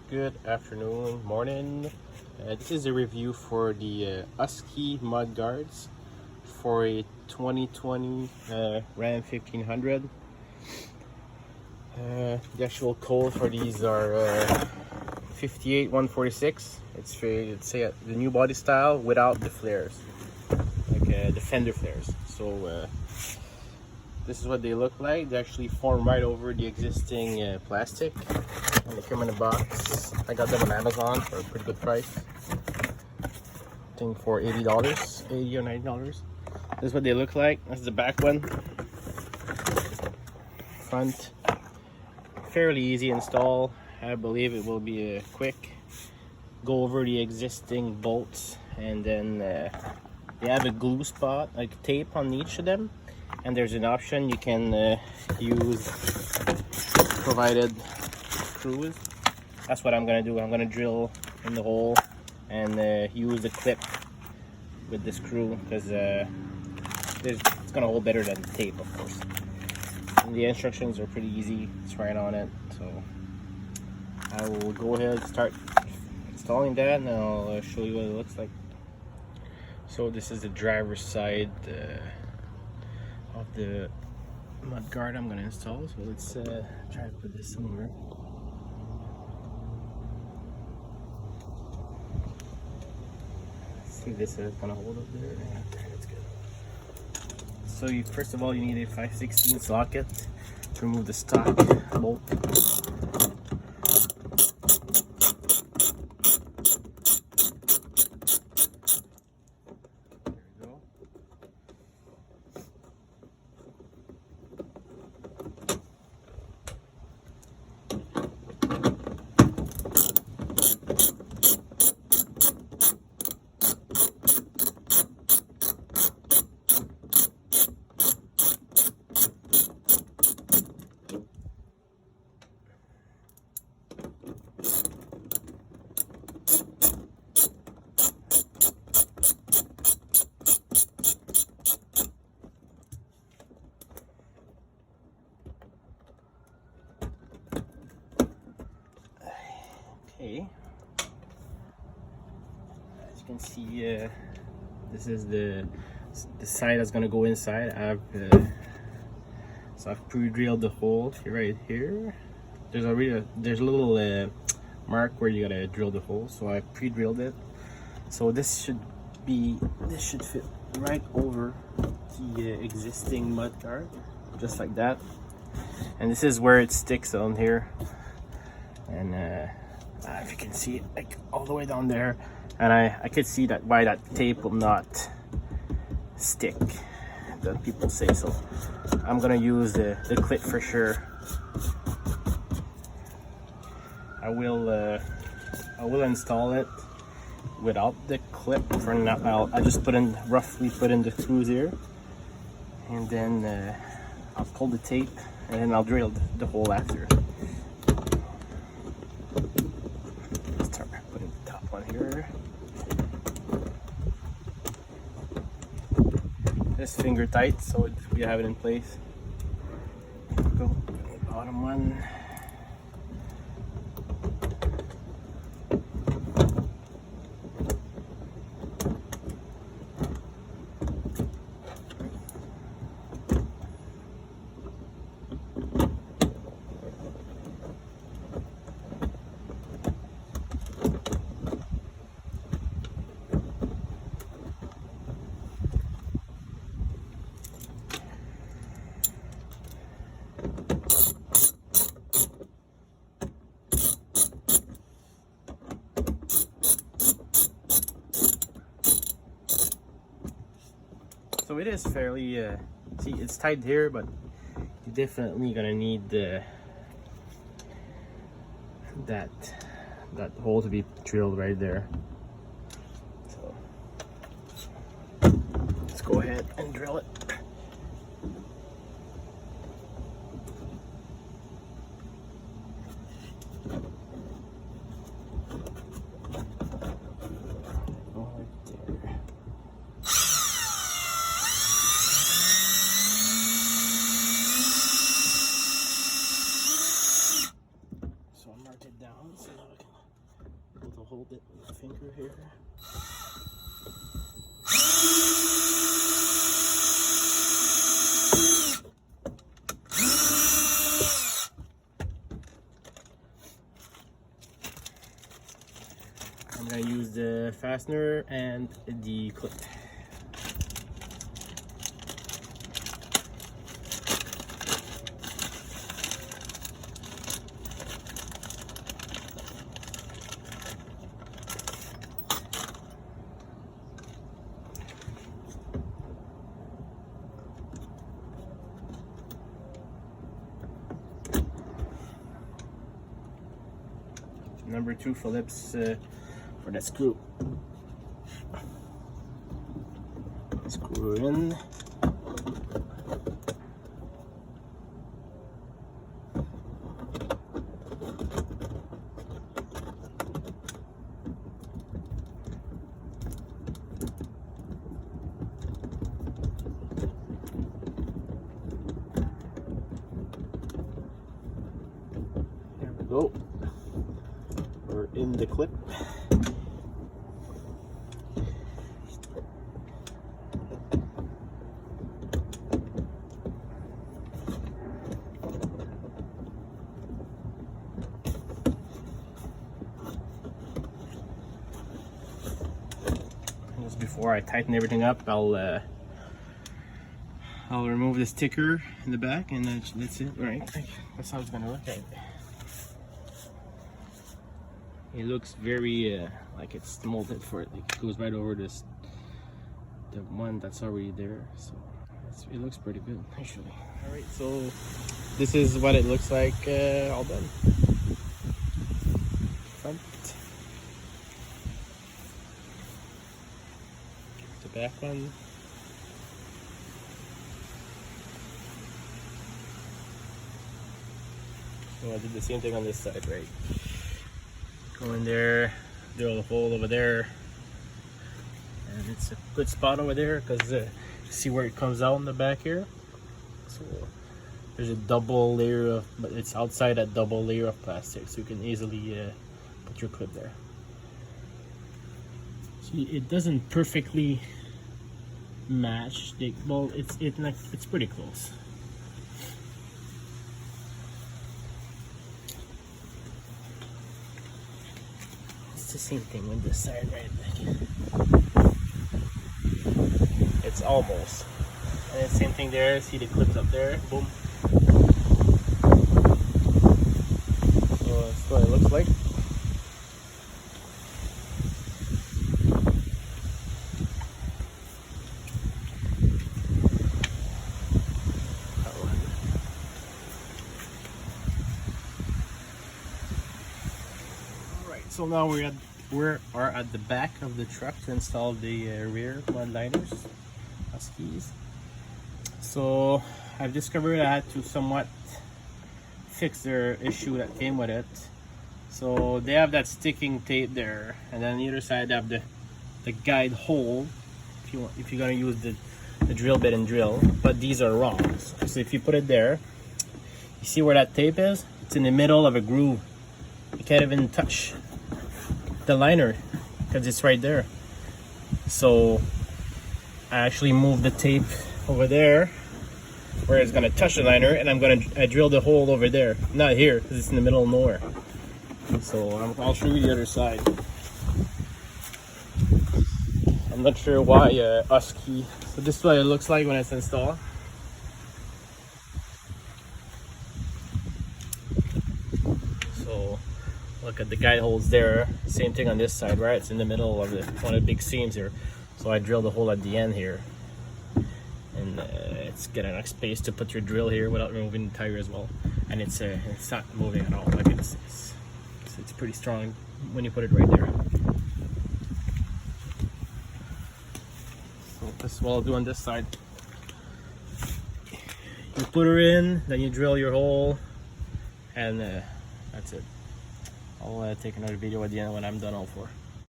Good afternoon, morning. This is a review for the Husky mudguards for a 2020 Ram 1500. The actual code for these are 58146. It's the new body style without the flares, like the fender flares. So this is what they look like. They actually form right over the existing plastic, and they come in a box. I got them on Amazon for a pretty good price. I think for $80, $80 or $90. This is what they look like. That's the back one. Front, fairly easy install. I believe it will be a quick. Go over the existing bolts, and then they have a glue spot, like tape on each of them. And there's an option you can use provided screws. That's what I'm gonna do. I'm gonna drill in the hole and use the clip with the screw, because it's gonna hold better than tape, of course. And the instructions are pretty easy. It's right on it. So I will go ahead and start installing that, and I'll show you what it looks like. So this is the driver's side of the mudguard I'm going to install. So let's try to put this somewhere. Let's see if this is going to hold up there. Yeah, that's good. So first of all, you need a 5/16 socket to remove the stock bolt. Okay, as you can see, this is the side that's gonna go inside. I've pre-drilled the hole right here. There's a little mark where you gotta drill the hole, so I pre-drilled it. So this should fit right over the existing mudguard, just like that. And this is where it sticks on here. And if you can see it, like all the way down there, and I could see that why that tape will not stick, that people say. So I'm gonna use the clip for sure. I will install it without the clip for now. I'll just roughly put in the screws here, and then I'll pull the tape, and then I'll drill the hole after. Here, this finger tight, so we have it in place. Go bottom one. So it is fairly, see, it's tight here, but you're definitely gonna need that hole to be drilled right there. So let's go ahead and drill it. down so that I can able to hold it with a finger here. I'm gonna use the fastener and the clip. Number 2 Phillips for that screw. Screw in. There we go. We're in the clip. Just before I tighten everything up, I'll remove the sticker in the back, and that's it. Right, that's how it's gonna look. It looks very like it's molded for it. It goes right over the one that's already there, so it looks pretty good actually. All right, so this is what it looks like all done. Front, the back one. So I did the same thing on this side, right? Go in there, drill a hole over there, and it's a good spot over there because see where it comes out in the back here. So there's a double layer of, but it's outside that double layer of plastic, so you can easily put your clip there. See, it doesn't perfectly match. Well, it's pretty close. It's the same thing with this side, right? It's almost. And the same thing there. See the clips up there? Boom. So that's what it looks like. So now we are at the back of the truck to install the rear mud liners, Huskies. So I've discovered I had to somewhat fix their issue that came with it. So they have that sticking tape there, and then on the other side they have the guide hole if you're gonna use the drill bit and drill. But these are wrong. So if you put it there, you see where that tape is? It's in the middle of a groove. You can't even touch the liner because it's right there. So I actually moved the tape over there where it's gonna touch the liner, and I drill the hole over there, not here because it's in the middle of nowhere. So I'll show you the other side. I'm not sure why Husky. So this is what it looks like when it's installed. So look at the guide holes there. Same thing on this side, right? It's in the middle of one of the big seams here. So I drilled a hole at the end here, and it's got enough space to put your drill here without removing the tire as well. And it's not moving at all. Like it's pretty strong when you put it right there. So this is what I'll do on this side. You put her in, then you drill your hole, and that's it. I'll take another video at the end when I'm done all four.